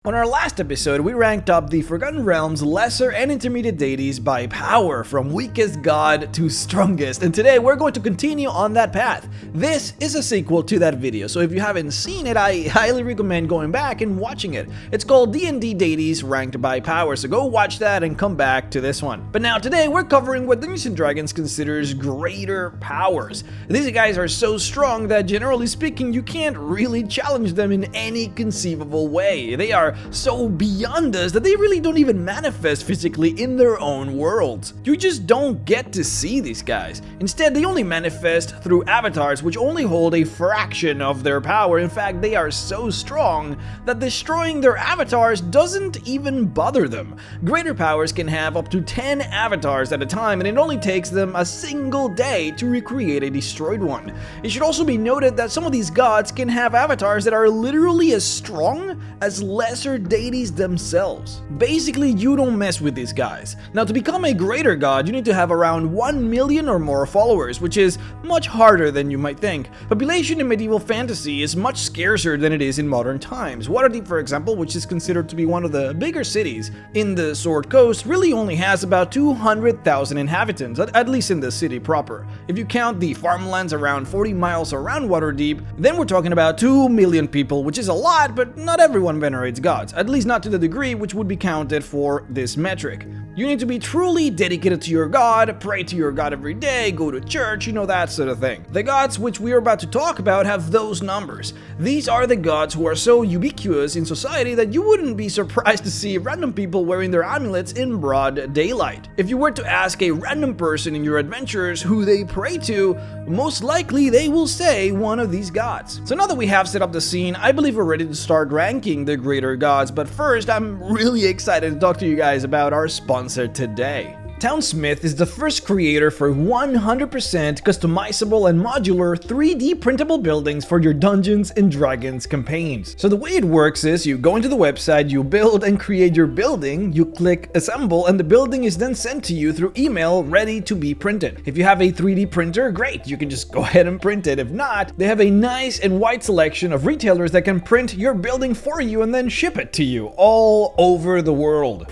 On our last episode, we ranked up the Forgotten Realms' lesser and intermediate deities by power, from weakest god to strongest, and today we're going to continue on that path. This is a sequel to that video, so if you haven't seen it, I highly recommend going back and watching it. It's called D&D Deities Ranked by Power, so go watch that and come back to this one. But now today, we're covering what Dungeons & Dragons considers greater powers. These guys are so strong that, generally speaking, you can't really challenge them in any conceivable way. They are so beyond us that they really don't even manifest physically in their own worlds. You just don't get to see these guys. Instead, they only manifest through avatars which only hold a fraction of their power. In fact, they are so strong that destroying their avatars doesn't even bother them. Greater powers can have up to 10 avatars at a time, and it only takes them a single day to recreate a destroyed one. It should also be noted that some of these gods can have avatars that are literally as strong as lesser deities themselves. Basically, you don't mess with these guys. Now, to become a greater god, you need to have around 1 million or more followers, which is much harder than you might think. Population in medieval fantasy is much scarcer than it is in modern times. Waterdeep, for example, which is considered to be one of the bigger cities in the Sword Coast, really only has about 200,000 inhabitants, at least in the city proper. If you count the farmlands around 40 miles around Waterdeep, then we're talking about 2 million people, which is a lot, but not everyone venerates gods. At least not to the degree which would be counted for this metric. You need to be truly dedicated to your god, pray to your god every day, go to church, you know, that sort of thing. The gods which we are about to talk about have those numbers. These are the gods who are so ubiquitous in society that you wouldn't be surprised to see random people wearing their amulets in broad daylight. If you were to ask a random person in your adventures who they pray to, most likely they will say one of these gods. So now that we have set up the scene, I believe we're ready to start ranking the greater gods, but first I'm really excited to talk to you guys about our sponsor today. Townsmith is the first creator for 100% customizable and modular 3D printable buildings for your Dungeons & Dragons campaigns. So the way it works is you go into the website, you build and create your building, you click assemble, and the building is then sent to you through email ready to be printed. If you have a 3D printer, great, you can just go ahead and print it. If not, they have a nice and wide selection of retailers that can print your building for you and then ship it to you all over the world.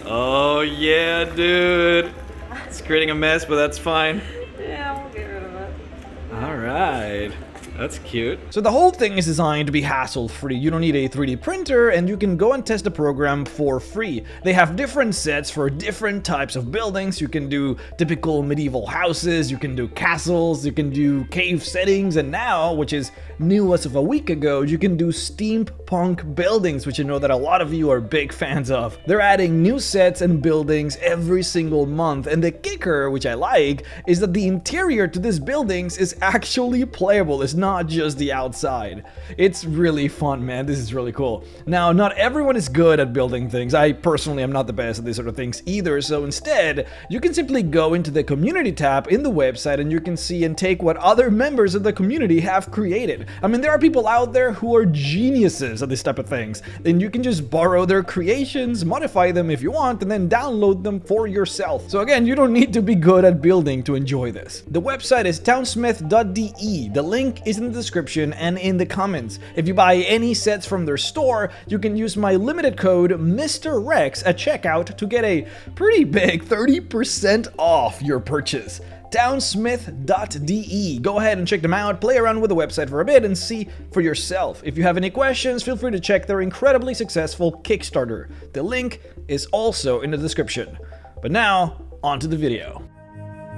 Oh yeah, dude. It's creating a mess, but that's fine. Yeah, we'll get rid of it. Alright. That's cute. So the whole thing is designed to be hassle-free. You don't need a 3D printer, and you can go and test the program for free. They have different sets for different types of buildings. You can do typical medieval houses, you can do castles, you can do cave settings, and now, which is new as of a week ago, you can do steampunk buildings, which I know that a lot of you are big fans of. They're adding new sets and buildings every single month, and the kicker, which I like, is that the interior to these buildings is actually playable. It's not just the outside. It's really fun, man. This is really cool. Now, not everyone is good at building things. I personally am not the best at these sort of things either, so instead, you can simply go into the community tab in the website and you can see and take what other members of the community have created. I mean, there are people out there who are geniuses at this type of things, and you can just borrow their creations, modify them if you want, and then download them for yourself. So again, you don't need to be good at building to enjoy this. The website is townsmith.de. The link is in the description and in the comments. If you buy any sets from their store, you can use my limited code Mr. Rex at checkout to get a pretty big 30% off your purchase. Townsmith.de. Go ahead and check them out, play around with the website for a bit and see for yourself. If you have any questions, feel free to check their incredibly successful Kickstarter. The link is also in the description. But now, on to the video.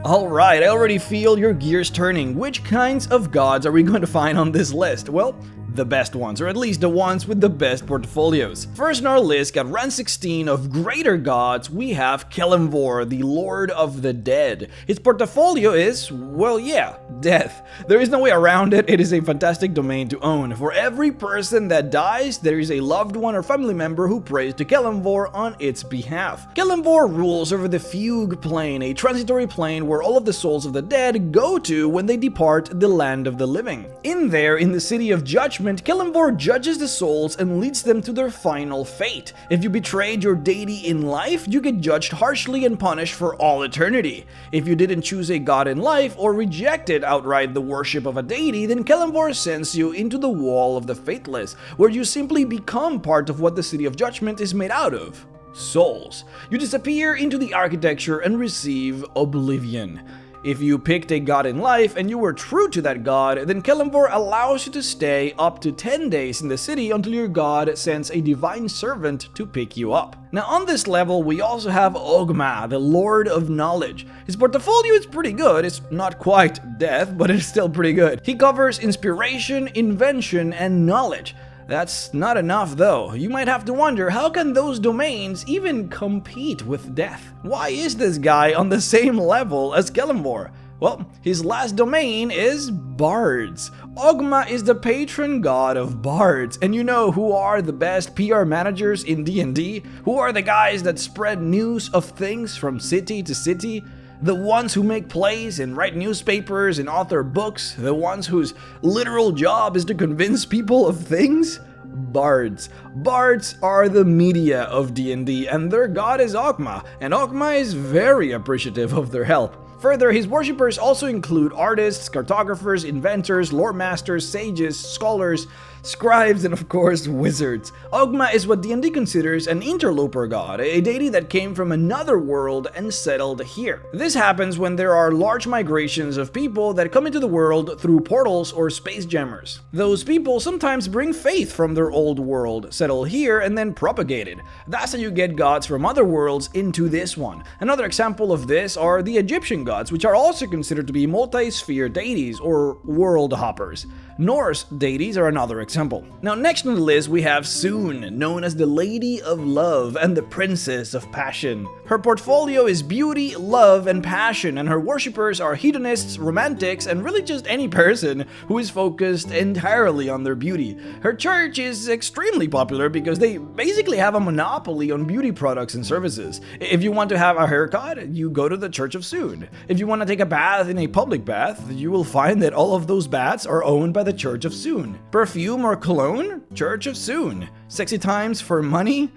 Alright, I already feel your gears turning. Which kinds of gods are we going to find on this list? Well, the best ones, or at least the ones with the best portfolios. First on our list, at rank 16 of greater gods, we have Kelemvor, the Lord of the Dead. His portfolio is, well, yeah, death. There is no way around it. It is a fantastic domain to own. For every person that dies, there is a loved one or family member who prays to Kelemvor on its behalf. Kelemvor rules over the Fugue Plane, a transitory plane where all of the souls of the dead go to when they depart the land of the living. In there, in the City of Judgment, Judgment, Kelemvor judges the souls and leads them to their final fate. If you betrayed your deity in life, you get judged harshly and punished for all eternity. If you didn't choose a god in life or rejected outright the worship of a deity, then Kelemvor sends you into the Wall of the Faithless, where you simply become part of what the City of Judgment is made out of: souls. You disappear into the architecture and receive oblivion. If you picked a god in life and you were true to that god, then Kelemvor allows you to stay up to 10 days in the city until your god sends a divine servant to pick you up. Now on this level, we also have Ogma, the Lord of Knowledge. His portfolio is pretty good. It's not quite death, but it's still pretty good. He covers inspiration, invention, and knowledge. That's not enough though. You might have to wonder, how can those domains even compete with death? Why is this guy on the same level as Kelemvor? Well, his last domain is bards. Ogma is the patron god of bards, and you know who are the best PR managers in D&D? Who are the guys that spread news of things from city to city? The ones who make plays and write newspapers and author books, the ones whose literal job is to convince people of things? Bards. Bards are the media of D&D, and their god is Ogma, and Ogma is very appreciative of their help. Further, his worshippers also include artists, cartographers, inventors, lore masters, sages, scholars, scribes, and of course, wizards. Ogma is what D&D considers an interloper god, a deity that came from another world and settled here. This happens when there are large migrations of people that come into the world through portals or space jammers. Those people sometimes bring faith from their old world, settle here, and then propagate it. That's how you get gods from other worlds into this one. Another example of this are the Egyptian gods, which are also considered to be multi-sphere deities or world hoppers. Norse deities are another example. Now next on the list we have Soon, known as the Lady of Love and the Princess of Passion. Her portfolio is beauty, love, and passion, and her worshippers are hedonists, romantics, and really just any person who is focused entirely on their beauty. Her church is extremely popular because they basically have a monopoly on beauty products and services. If you want to have a haircut, you go to the Church of Soon. If you want to take a bath in a public bath, you will find that all of those baths are owned by the Church of Soon. Perfume or cologne? Church of Soon. Sexy times for money?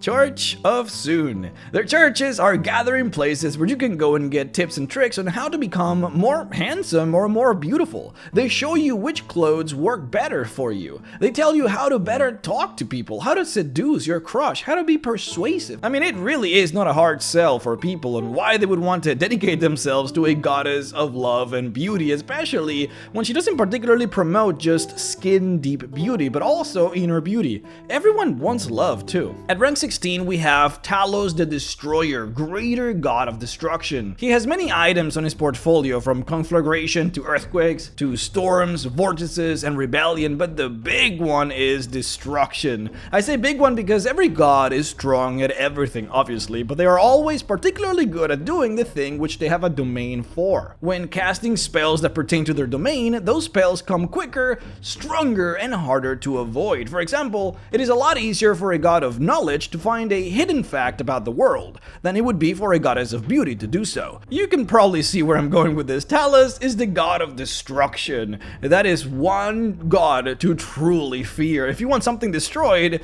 Church of Soon. Their churches are gathering places where you can go and get tips and tricks on how to become more handsome or more beautiful. They show you which clothes work better for you. They tell you how to better talk to people, how to seduce your crush, how to be persuasive. I mean, it really is not a hard sell for people on why they would want to dedicate themselves to a goddess of love and beauty, especially when she doesn't particularly promote just skin-deep beauty, but also inner beauty. Everyone wants love too. At rank 16, we have Talos the Destroyer, greater god of destruction. He has many items on his portfolio, from conflagration to earthquakes to storms, vortices, and rebellion, but the big one is destruction. I say big one because every god is strong at everything, obviously, but they are always particularly good at doing the thing which they have a domain for. When casting spells that pertain to their domain, those spells come quicker, stronger, and harder to avoid. For example, it is a lot easier for a god of knowledge to find a hidden fact about the world than it would be for a goddess of beauty to do so. You can probably see where I'm going with this. Talos is the god of destruction. That is one god to truly fear. If you want something destroyed,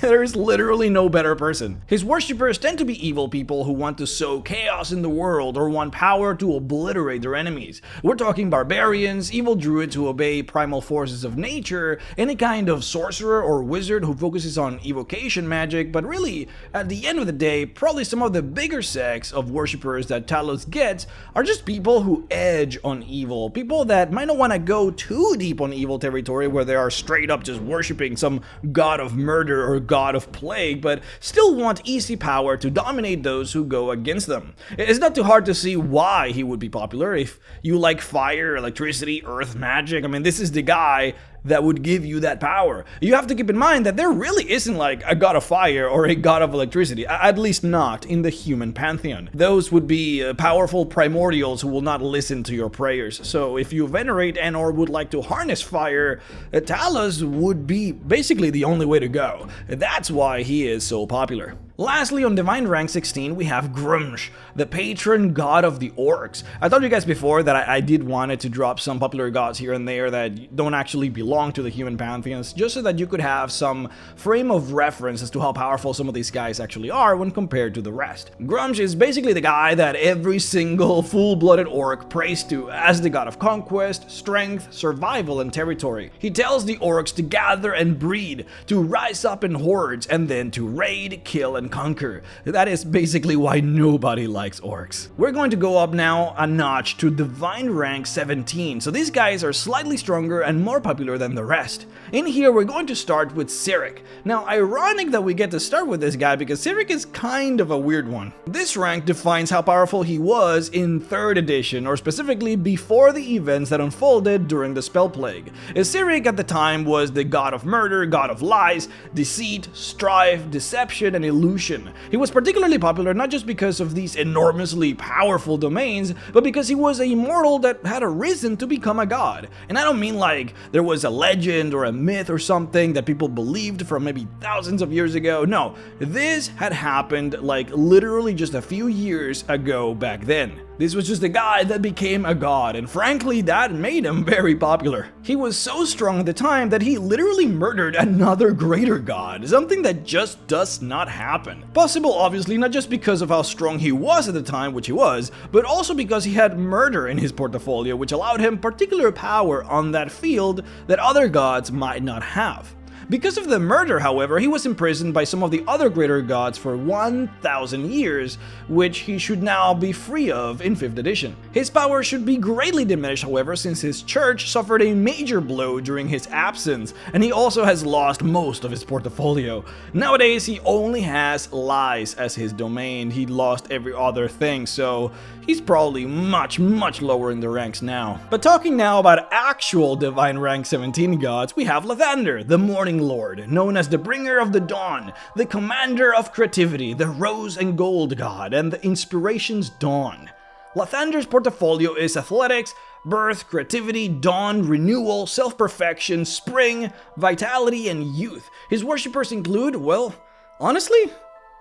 there is literally no better person. His worshippers tend to be evil people who want to sow chaos in the world or want power to obliterate their enemies. We're talking barbarians, evil druids who obey primal forces of nature, any kind of sorcerer or wizard who focuses on evocation magic, but really, at the end of the day, probably some of the bigger sects of worshippers that Talos gets are just people who edge on evil. People that might not want to go too deep on evil territory where they are straight up just worshipping some god of murder or god of plague, but still want easy power to dominate those who go against them. It's not too hard to see why he would be popular. If you like fire, electricity, earth magic, I mean, this is the guy that would give you that power. You have to keep in mind that there really isn't like a god of fire or a god of electricity, at least not in the human pantheon. Those would be powerful primordials who will not listen to your prayers. So if you venerate and or would like to harness fire, Talos would be basically the only way to go. That's why he is so popular. Lastly, on Divine Rank 16, we have Grumsh, the patron god of the orcs. I told you guys before that I did wanted to drop some popular gods here and there that don't actually belong to the human pantheons, just so that you could have some frame of reference as to how powerful some of these guys actually are when compared to the rest. Grumsh is basically the guy that every single full-blooded orc prays to as the god of conquest, strength, survival, and territory. He tells the orcs to gather and breed, to rise up in hordes, and then to raid, kill, and conquer. That is basically why nobody likes orcs. We're going to go up now a notch to Divine Rank 17, so these guys are slightly stronger and more popular than the rest. In here, we're going to start with Cyric. Now, ironic that we get to start with this guy because Cyric is kind of a weird one. This rank defines how powerful he was in 3rd edition, or specifically before the events that unfolded during the Spell Plague. Cyric at the time was the god of murder, god of lies, deceit, strife, deception, and illusion. He was particularly popular not just because of these enormously powerful domains, but because he was a mortal that had a reason to become a god. And I don't mean like there was a legend or a myth or something that people believed from maybe thousands of years ago. No, this had happened like literally just a few years ago back then. This was just a guy that became a god, and frankly, that made him very popular. He was so strong at the time that he literally murdered another greater god, something that just does not happen. Possible, obviously, not just because of how strong he was at the time, which he was, but also because he had murder in his portfolio, which allowed him particular power on that field that other gods might not have. Because of the murder, however, he was imprisoned by some of the other greater gods for 1,000 years, which he should now be free of in 5th edition. His power should be greatly diminished, however, since his church suffered a major blow during his absence, and he also has lost most of his portfolio. Nowadays, he only has lies as his domain. He lost every other thing, so he's probably much lower in the ranks now. But talking now about actual Divine Rank 17 gods, we have Lathander, the Morning Lord, known as the Bringer of the Dawn, the Commander of Creativity, the Rose and Gold God, and the Inspiration's Dawn. Lathander's portfolio is athletics, birth, creativity, dawn, renewal, self-perfection, spring, vitality, and youth. His worshippers include, well, honestly,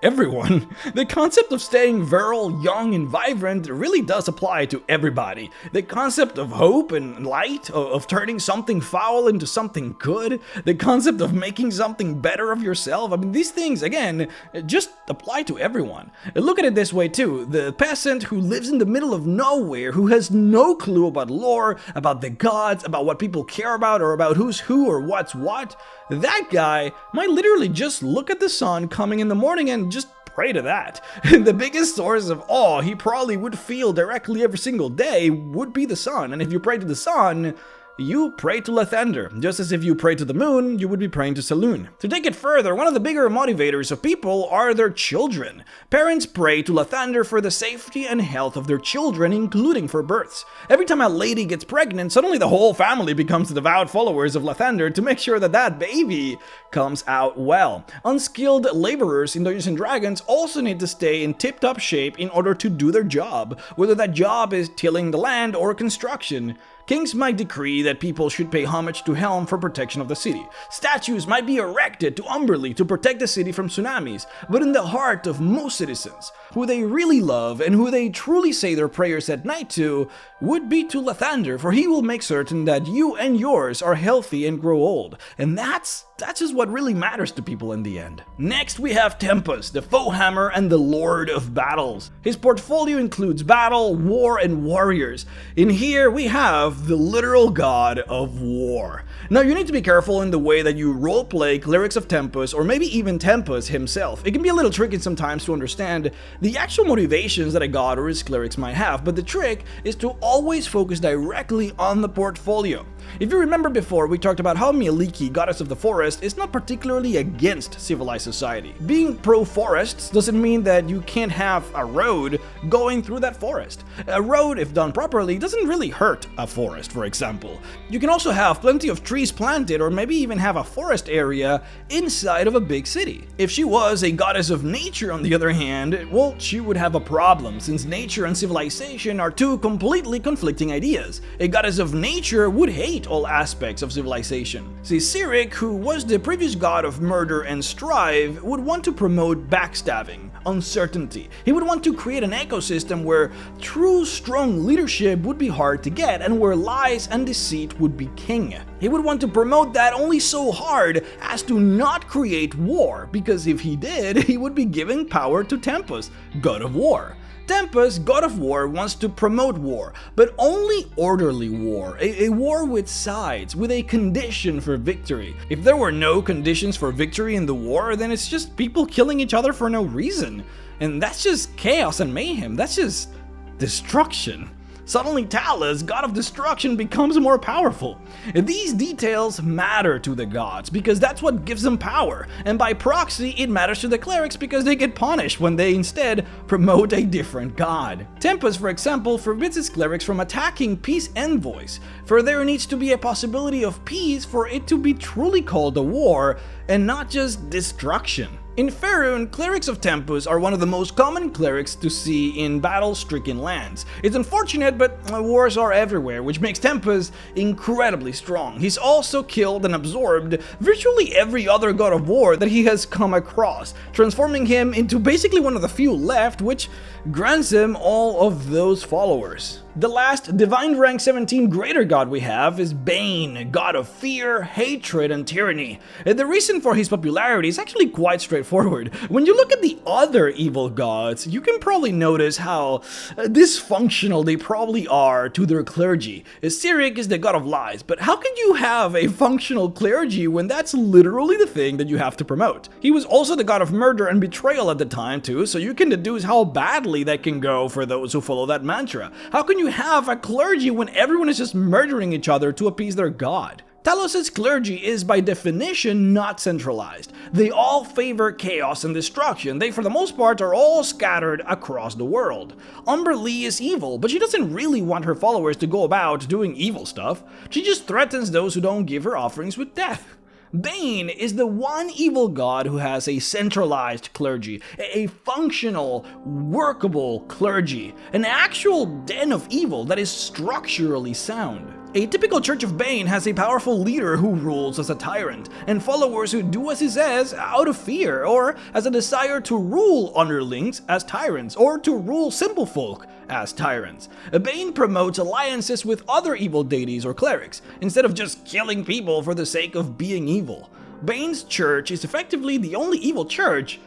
everyone. The concept of staying virile, young, and vibrant really does apply to everybody. The concept of hope and light, of turning something foul into something good, the concept of making something better of yourself, I mean, these things, again, just apply to everyone. Look at it this way too, the peasant who lives in the middle of nowhere, who has no clue about lore, about the gods, about what people care about, or about who's who or what's what, that guy might literally just look at the sun coming in the morning and just pray to that. The biggest source of awe he probably would feel directly every single day would be the sun, and if you pray to the sun, you pray to Lathander, just as if you pray to the moon, you would be praying to Saloon. To take it further, one of the bigger motivators of people are their children. Parents pray to Lathander for the safety and health of their children, including for births. Every time a lady gets pregnant, suddenly the whole family becomes devout followers of Lathander to make sure that that baby comes out well. Unskilled laborers in Dungeons & Dragons also need to stay in tip-top shape in order to do their job, whether that job is tilling the land or construction. Kings might decree that people should pay homage to Helm for protection of the city. Statues might be erected to Umberlee to protect the city from tsunamis, but in the heart of most citizens, who they really love and who they truly say their prayers at night to, would be to Lathander, for he will make certain that you and yours are healthy and grow old. And that's just what really matters to people in the end. Next we have Tempus, the Foehammer and the Lord of Battles. His portfolio includes battle, war, and warriors. In here we have the literal god of war. Now you need to be careful in the way that you roleplay Clerics of Tempus, or maybe even Tempus himself. It can be a little tricky sometimes to understand the actual motivations that a god or his clerics might have, but the trick is to always focus directly on the portfolio. If you remember before, we talked about how Mieliki, goddess of the forest, is not particularly against civilized society. Being pro-forests doesn't mean that you can't have a road going through that forest. A road, if done properly, doesn't really hurt a forest, for example. You can also have plenty of trees planted or maybe even have a forest area inside of a big city. If she was a goddess of nature, on the other hand, well, she would have a problem, since nature and civilization are two completely conflicting ideas. A goddess of nature would hate all aspects of civilization. See, Cyric, who was the previous god of murder and strife, would want to promote backstabbing, uncertainty. He would want to create an ecosystem where true strong leadership would be hard to get and where lies and deceit would be king. He would want to promote that only so hard as to not create war, because if he did, he would be giving power to Tempus, god of war. Tempus, god of war, wants to promote war, but only orderly war, a war with sides, with a condition for victory. If there were no conditions for victory in the war, then it's just people killing each other for no reason. And that's just chaos and mayhem, that's just destruction. Suddenly Talus, god of destruction, becomes more powerful. These details matter to the gods because that's what gives them power, and by proxy it matters to the clerics because they get punished when they instead promote a different god. Tempus, for example, forbids his clerics from attacking peace envoys, for there needs to be a possibility of peace for it to be truly called a war and not just destruction. In Faerun, clerics of Tempus are one of the most common clerics to see in battle-stricken lands. It's unfortunate, but wars are everywhere, which makes Tempus incredibly strong. He's also killed and absorbed virtually every other god of war that he has come across, transforming him into basically one of the few left, which grants him all of those followers. The last divine rank 17 greater god we have is Bane, god of fear, hatred, and tyranny. The reason for his popularity is actually quite straightforward. When you look at the other evil gods, you can probably notice how dysfunctional they probably are to their clergy. Cyric is the god of lies, but how can you have a functional clergy when that's literally the thing that you have to promote? He was also the god of murder and betrayal at the time too, so you can deduce how badly that can go for those who follow that mantra. How can you have a clergy when everyone is just murdering each other to appease their god? Talos' clergy is by definition not centralized. They all favor chaos and destruction. They for the most part are all scattered across the world. Umber Lee is evil, but she doesn't really want her followers to go about doing evil stuff. She just threatens those who don't give her offerings with death. Bane is the one evil god who has a centralized clergy, a functional, workable clergy, an actual den of evil that is structurally sound. A typical Church of Bane has a powerful leader who rules as a tyrant, and followers who do as he says out of fear, or as a desire to rule underlings as tyrants, or to rule simple folk as tyrants. Bane promotes alliances with other evil deities or clerics, instead of just killing people for the sake of being evil. Bane's church is effectively the only evil church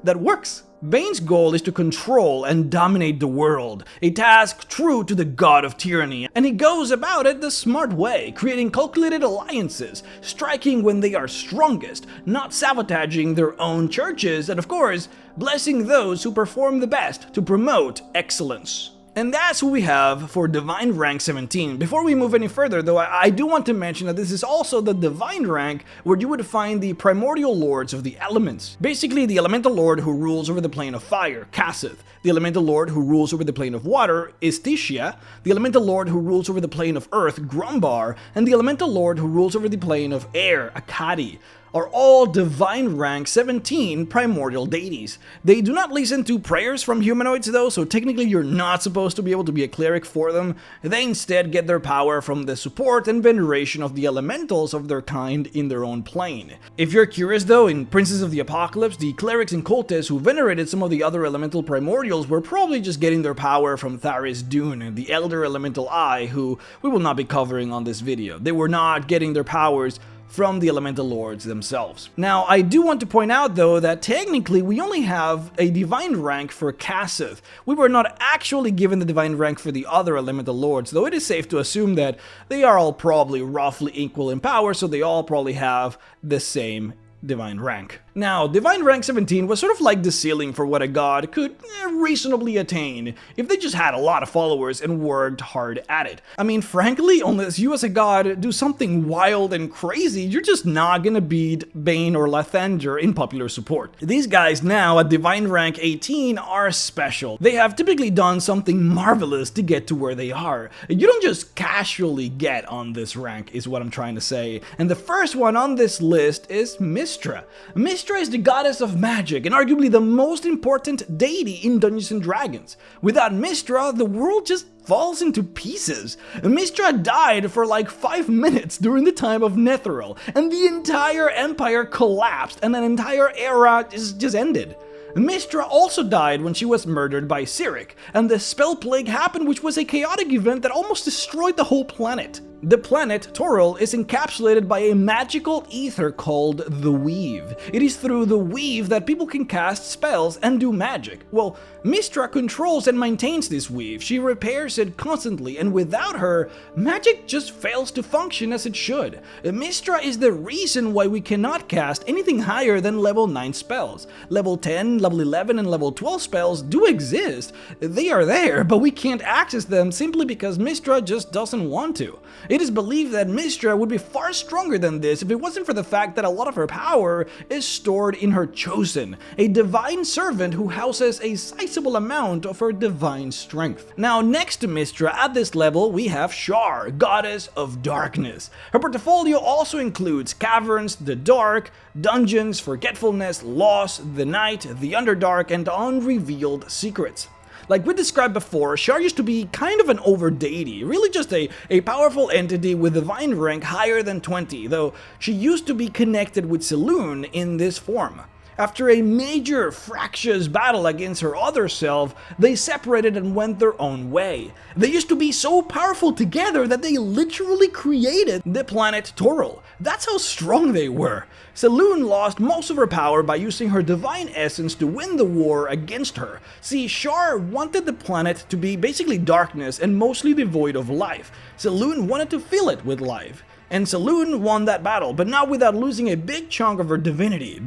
that works. Bane's goal is to control and dominate the world, a task true to the god of tyranny, and he goes about it the smart way, creating calculated alliances, striking when they are strongest, not sabotaging their own churches, and of course, blessing those who perform the best to promote excellence. And that's who we have for Divine Rank 17. Before we move any further though, I do want to mention that this is also the Divine Rank where you would find the Primordial Lords of the Elements. Basically the Elemental Lord who rules over the plane of fire, Cassith. The Elemental Lord who rules over the plane of water, Istitia. The Elemental Lord who rules over the plane of earth, Grumbar. And the Elemental Lord who rules over the plane of air, Arcadia, are all Divine Rank 17 primordial deities. They do not listen to prayers from humanoids though, so technically you're not supposed to be able to be a cleric for them. They instead get their power from the support and veneration of the elementals of their kind in their own plane. If you're curious though, in Princes of the Apocalypse, the clerics and cultists who venerated some of the other elemental primordials were probably just getting their power from Tharis Dune, the Elder Elemental Eye, who we will not be covering on this video. They were not getting their powers from the Elemental Lords themselves. Now, I do want to point out though that technically we only have a Divine Rank for Cassith. We were not actually given the Divine Rank for the other Elemental Lords, though it is safe to assume that they are all probably roughly equal in power, so they all probably have the same Divine Rank. Now, Divine Rank 17 was sort of like the ceiling for what a god could reasonably attain if they just had a lot of followers and worked hard at it. I mean, frankly, unless you as a god do something wild and crazy, you're just not gonna beat Bane or Lathander in popular support. These guys now at Divine Rank 18 are special. They have typically done something marvelous to get to where they are. You don't just casually get on this rank, is what I'm trying to say. And the first one on this list is Mystra. Mystra is the goddess of magic and arguably the most important deity in Dungeons & Dragons. Without Mystra, the world just falls into pieces. Mystra died for like 5 minutes during the time of Netheril, and the entire empire collapsed and an entire era just ended. Mystra also died when she was murdered by Cyric, and the Spell Plague happened, which was a chaotic event that almost destroyed the whole planet. The planet, Toril, is encapsulated by a magical ether called the Weave. It is through the Weave that people can cast spells and do magic. Well, Mystra controls and maintains this weave. She repairs it constantly, and without her, magic just fails to function as it should. Mystra is the reason why we cannot cast anything higher than level 9 spells. Level 10, level 11, and level 12 spells do exist. They are there, but we can't access them simply because Mystra just doesn't want to. It is believed that Mystra would be far stronger than this if it wasn't for the fact that a lot of her power is stored in her Chosen, a divine servant who houses a sizable amount of her divine strength. Now, next to Mystra at this level, we have Shar, goddess of darkness. Her portfolio also includes Caverns, the Dark, Dungeons, Forgetfulness, Loss, the Night, the Underdark, and Unrevealed Secrets. Like we described before, Shar used to be kind of an over deity, really just a powerful entity with divine rank higher than 20, though she used to be connected with Selûne in this form. After a major fractious battle against her other self, they separated and went their own way. They used to be so powerful together that they literally created the planet Toril. That's how strong they were. Selûne lost most of her power by using her divine essence to win the war against her. See, Shar wanted the planet to be basically darkness and mostly devoid of life. Selûne wanted to fill it with life. And Selûne won that battle, but not without losing a big chunk of her divinity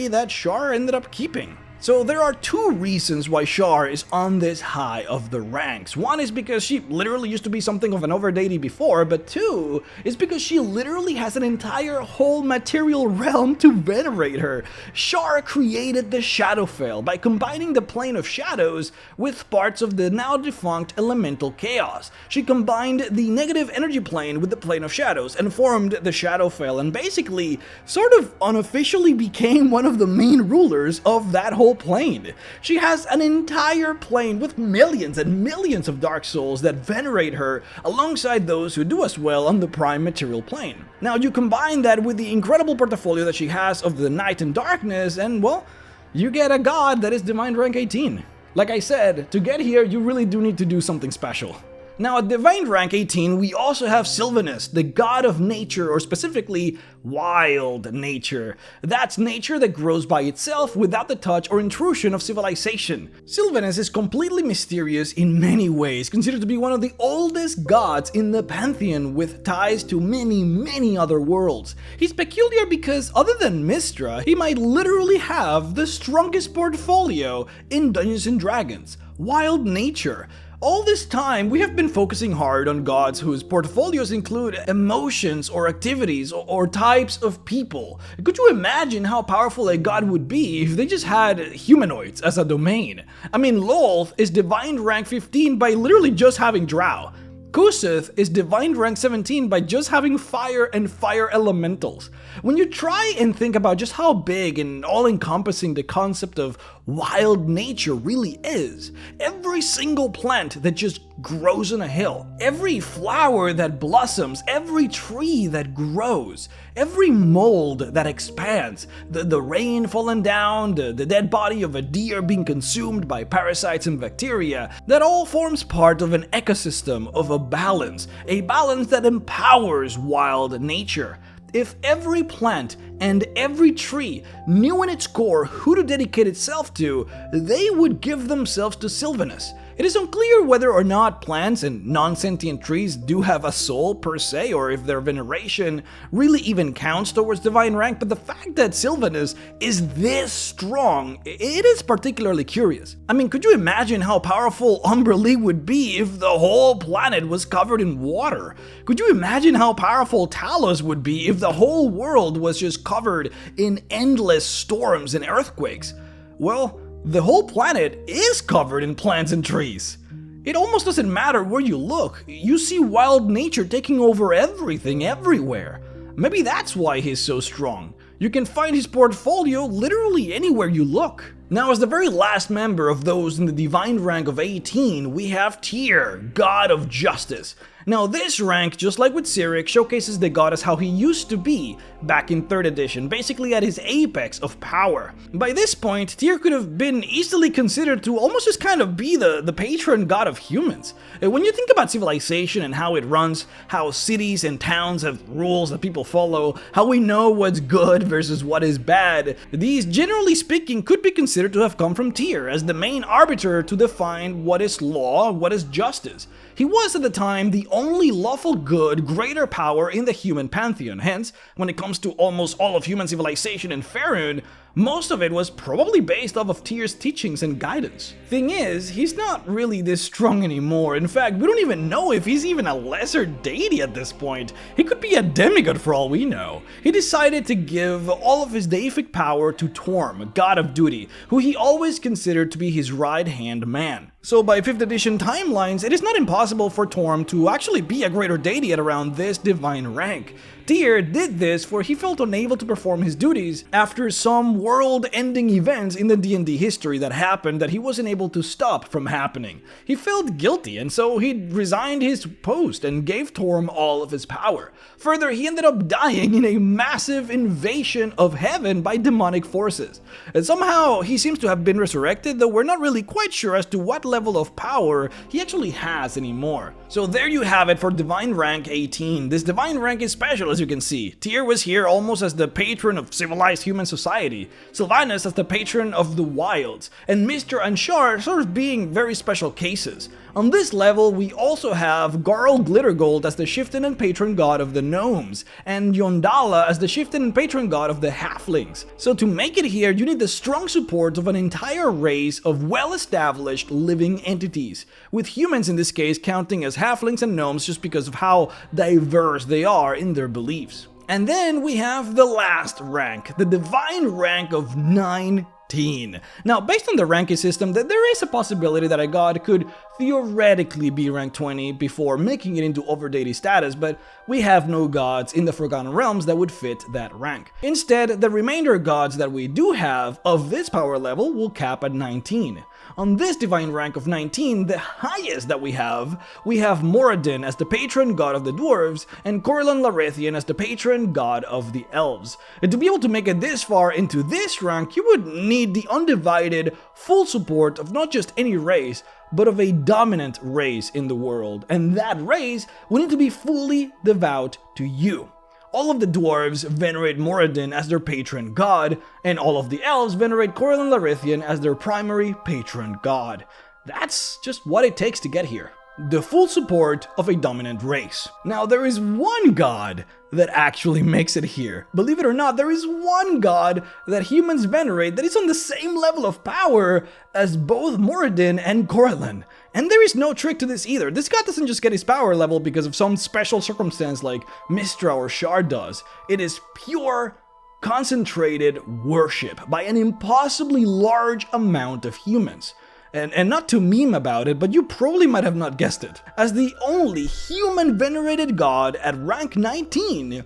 that Shar ended up keeping. So there are two reasons why Shar is on this high of the ranks. One is because she literally used to be something of an over deity before, but two is because she literally has an entire whole material realm to venerate her. Shar created the Shadowfell by combining the plane of shadows with parts of the now defunct elemental chaos. She combined the negative energy plane with the plane of shadows and formed the Shadowfell, and basically sort of unofficially became one of the main rulers of that whole plane. She has an entire plane with millions and millions of dark souls that venerate her alongside those who do as well on the prime material plane. Now you combine that with the incredible portfolio that she has of the night and darkness, and well, you get a god that is divine rank 18. Like I said, to get here you really do need to do something special. Now at Divine Rank 18, we also have Sylvanus, the god of nature, or specifically, wild nature. That's nature that grows by itself without the touch or intrusion of civilization. Sylvanus is completely mysterious in many ways, considered to be one of the oldest gods in the pantheon with ties to many other worlds. He's peculiar because, other than Mystra, he might literally have the strongest portfolio in Dungeons & Dragons, wild nature. All this time, we have been focusing hard on gods whose portfolios include emotions or activities or types of people. Could you imagine how powerful a god would be if they just had humanoids as a domain? I mean, Lolth is divine rank 15 by literally just having drow. Kusith is divine rank 17 by just having fire and fire elementals. When you try and think about just how big and all-encompassing the concept of wild nature really is, every single plant that just grows on a hill, every flower that blossoms, every tree that grows, every mold that expands, the rain falling down, the dead body of a deer being consumed by parasites and bacteria, that all forms part of an ecosystem of a balance that empowers wild nature. If every plant, and every tree knew in its core who to dedicate itself to, they would give themselves to Sylvanus. It is unclear whether or not plants and non-sentient trees do have a soul per se, or if their veneration really even counts towards divine rank, but the fact that Sylvanus is this strong, it is particularly curious. I mean, could you imagine how powerful Umberlee would be if the whole planet was covered in water? Could you imagine how powerful Talos would be if the whole world was just covered in endless storms and earthquakes? Well, the whole planet is covered in plants and trees. It almost doesn't matter where you look. You see wild nature taking over everything everywhere. Maybe that's why he's so strong. You can find his portfolio literally anywhere you look. Now, as the very last member of those in the divine rank of 18, we have Tyr, God of Justice. Now, this rank, just like with Cyric, showcases the god as how he used to be back in 3rd edition, basically at his apex of power. By this point, Tyr could have been easily considered to almost just kind of be the patron god of humans. When you think about civilization and how it runs, how cities and towns have rules that people follow, how we know what's good versus what is bad, these, generally speaking, could be considered to have come from Tyr as the main arbiter to define what is law, what is justice. He was at the time the only lawful good, greater power in the human pantheon. Hence, when it comes to almost all of human civilization in Faerun, most of it was probably based off of Tyr's teachings and guidance. Thing is, he's not really this strong anymore. In fact, we don't even know if he's even a lesser deity at this point. He could be a demigod for all we know. He decided to give all of his deific power to Torm, god of duty, who he always considered to be his right-hand man. So by 5th edition timelines, it is not impossible for Torm to actually be a greater deity at around this divine rank. Tyr did this for he felt unable to perform his duties after some world-ending events in the D&D history that happened that he wasn't able to stop from happening. He felt guilty, and so he resigned his post and gave Torm all of his power. Further, he ended up dying in a massive invasion of heaven by demonic forces. And somehow, he seems to have been resurrected, though we're not really quite sure as to what level of power he actually has anymore. So there you have it for divine rank 18. This divine rank is special, as you can see. Tyr was here almost as the patron of civilized human society, Sylvanus as the patron of the wilds, and Mr. and Shar sort of being very special cases. On this level, we also have Garl Glittergold as the chieftain and patron god of the gnomes, and Yondala as the chieftain and patron god of the halflings. So to make it here, you need the strong support of an entire race of well-established living entities, with humans in this case counting as halflings and gnomes just because of how diverse they are in their beliefs. And then we have the last rank, the divine rank of 19. Now, based on the ranking system, there is a possibility that a god could theoretically be rank 20 before making it into overdeity status, but we have no gods in the Forgotten Realms that would fit that rank. Instead, the remainder gods that we do have of this power level will cap at 19. On this divine rank of 19, the highest that we have Moradin as the patron god of the dwarves, and Corlan Larethian as the patron god of the elves. And to be able to make it this far into this rank, you would need the undivided, full support of not just any race, but of a dominant race in the world, and that race will need to be fully devout to you. All of the dwarves venerate Moradin as their patron god, and all of the elves venerate Corlan Larethian as their primary patron god. That's just what it takes to get here. The full support of a dominant race. Now, there is one god that actually makes it here. Believe it or not, there is one god that humans venerate that is on the same level of power as both Moradin and Corlan. And there is no trick to this either. This god doesn't just get his power level because of some special circumstance like Mistra or Shar does. It is pure, concentrated worship by an impossibly large amount of humans. And not to meme about it, but you probably might have not guessed it. As the only human-venerated god at rank 19,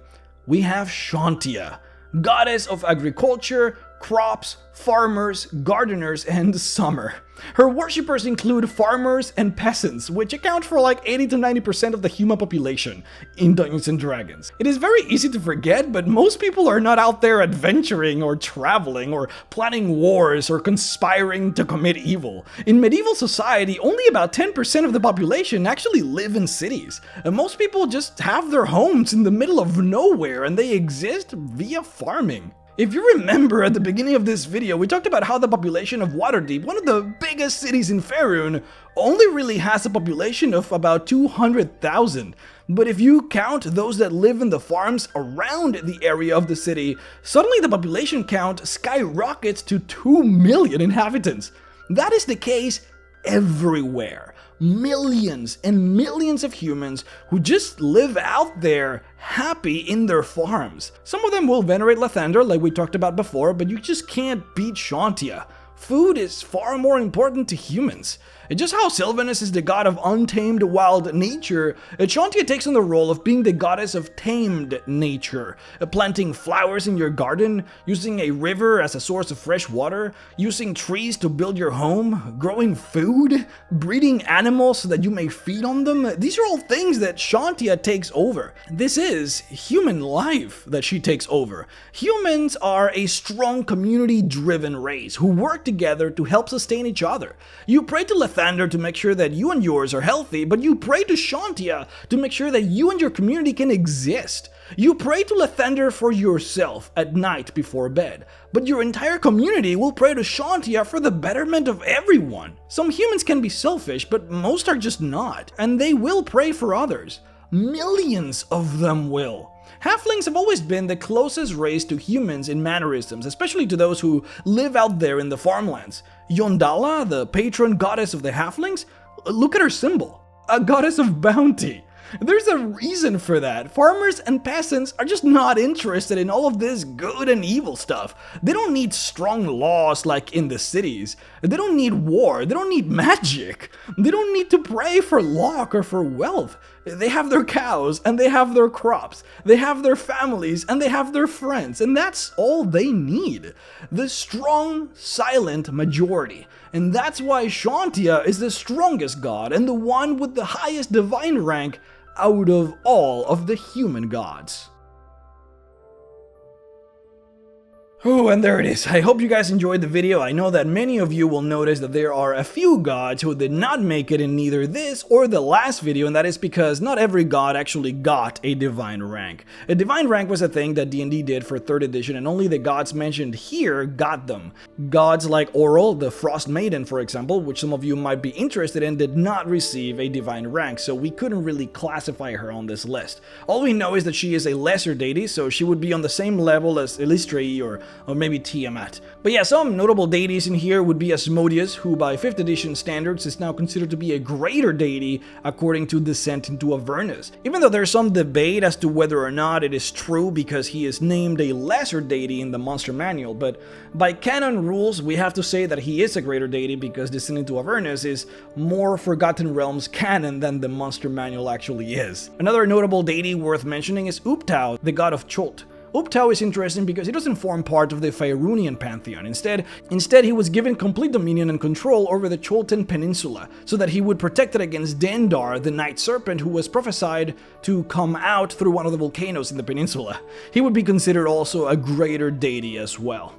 we have Shantia, goddess of agriculture, crops, farmers, gardeners, and summer. Her worshippers include farmers and peasants, which account for like 80 to 90% of the human population in Dungeons and Dragons. It is very easy to forget, but most people are not out there adventuring or traveling or planning wars or conspiring to commit evil. In medieval society, only about 10% of the population actually live in cities. And most people just have their homes in the middle of nowhere and they exist via farming. If you remember at the beginning of this video, we talked about how the population of Waterdeep, one of the biggest cities in Faerun, only really has a population of about 200,000. But if you count those that live in the farms around the area of the city, suddenly the population count skyrockets to 2 million inhabitants. That is the case everywhere. Millions and millions of humans who just live out there happy in their farms. Some of them will venerate Lathander like we talked about before, but you just can't beat Shantia. Food is far more important to humans. And just how Sylvanus is the god of untamed wild nature, Shantia takes on the role of being the goddess of tamed nature, planting flowers in your garden, using a river as a source of fresh water, using trees to build your home, growing food, breeding animals so that you may feed on them. These are all things that Shantia takes over. This is human life that she takes over. Humans are a strong community-driven race who work together to help sustain each other. You pray to Lathander to make sure that you and yours are healthy, but you pray to Shantia to make sure that you and your community can exist. You pray to Lathander for yourself at night before bed, but your entire community will pray to Shantia for the betterment of everyone. Some humans can be selfish, but most are just not, and they will pray for others. Millions of them will. Halflings have always been the closest race to humans in mannerisms, especially to those who live out there in the farmlands. Yondala, the patron goddess of the halflings, look at her symbol, a goddess of bounty. There's a reason for that. Farmers and peasants are just not interested in all of this good and evil stuff. They don't need strong laws like in the cities. They don't need war. They don't need magic. They don't need to pray for luck or for wealth. They have their cows and they have their crops. They have their families and they have their friends. And that's all they need. The strong, silent majority. And that's why Shantia is the strongest god and the one with the highest divine rank out of all of the human gods. Oh, and there it is. I hope you guys enjoyed the video. I know that many of you will notice that there are a few gods who did not make it in neither this or the last video, and that is because not every god actually got a divine rank. A divine rank was a thing that D&D did for 3rd edition, and only the gods mentioned here got them. Gods like Oral, the Frost Maiden, for example, which some of you might be interested in, did not receive a divine rank, so we couldn't really classify her on this list. All we know is that she is a lesser deity, so she would be on the same level as Illustrae or maybe Tiamat. But yeah, some notable deities in here would be Asmodeus, who by 5th edition standards is now considered to be a greater deity according to Descent into Avernus. Even though there's some debate as to whether or not it is true because he is named a lesser deity in the Monster Manual, but by canon rules we have to say that he is a greater deity because Descent into Avernus is more Forgotten Realms canon than the Monster Manual actually is. Another notable deity worth mentioning is Uptau, the god of Chult. Uptau is interesting because he doesn't form part of the Faerunian pantheon. Instead, he was given complete dominion and control over the Chultan Peninsula, so that he would protect it against Dendar, the Night Serpent, who was prophesied to come out through one of the volcanoes in the peninsula. He would be considered also a greater deity as well.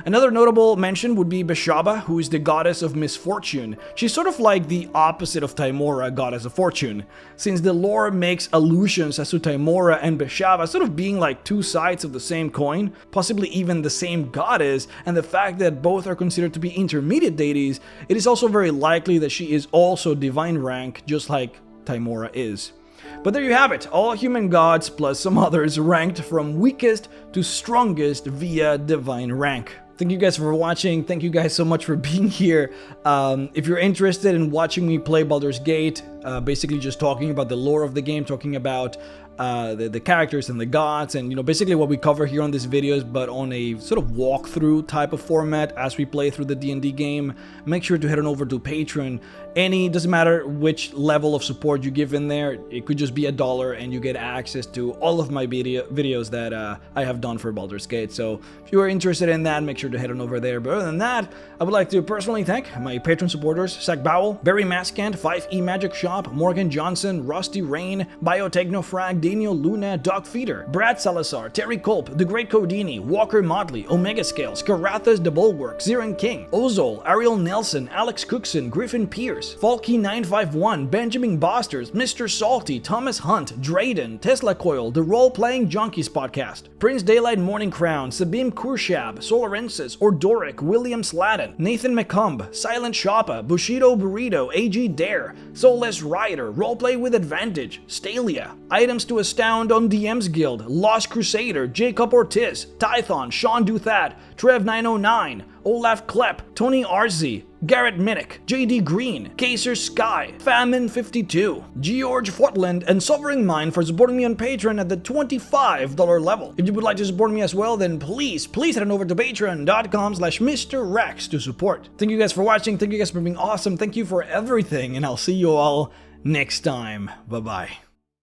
Another notable mention would be Beshaba, who is the goddess of misfortune. She's sort of like the opposite of Tymora, goddess of fortune, since the lore makes allusions as to Tymora and Beshaba sort of being like two sides of the same coin, possibly even the same goddess, and the fact that both are considered to be intermediate deities, it is also very likely that she is also divine rank, just like Tymora is. But there you have it, all human gods plus some others ranked from weakest to strongest via divine rank. Thank you guys for watching, thank you guys so much for being here. If you're interested in watching me play Baldur's Gate, basically just talking about the lore of the game, talking about the characters and the gods, and basically what we cover here on these videos, but on a sort of walkthrough type of format as we play through the D&D game. Make sure to head on over to Patreon. Doesn't matter which level of support you give in there, it could just be $1 and you get access to all of my videos that I have done for Baldur's Gate. So if you are interested in that, make sure to head on over there. But other than that, I would like to personally thank my Patreon supporters: Zach Bowell, Barry Maskant, 5E Magic Shop, Morgan Johnson, Rusty Rain, Biotechnofrag, Daniel Luna, Doug Feeder, Brad Salazar, Terry Culp, The Great Codini, Walker Motley, Omega Scales, Karathas the Bulwark, Zirin King, Ozol, Ariel Nelson, Alex Cookson, Griffin Pierce, Falky951, Benjamin Bosters, Mr. Salty, Thomas Hunt, Drayden, Tesla Coil, The Role-Playing Junkies Podcast, Prince Daylight Morning Crown, Sabim Kurshab, Solarensis, Ordoric, William Sladden, Nathan McCumb, Silent Shoppa, Bushido Burrito, AG Dare, Soulless Rider, Roleplay with Advantage, Stalia, Items to Astound on DM's Guild, Lost Crusader, Jacob Ortiz, Tython, Sean Duthat, Trev909, Olaf Klepp, Tony Arzi, Garrett Minnick, JD Green, Kaser Sky, Famine52, George Fortland, and Sovereign Mind for supporting me on Patreon at the $25 level. If you would like to support me as well, then please head on over to patreon.com/MrRex to support. Thank you guys for watching, thank you guys for being awesome, thank you for everything, and I'll see you all next time. Bye-bye.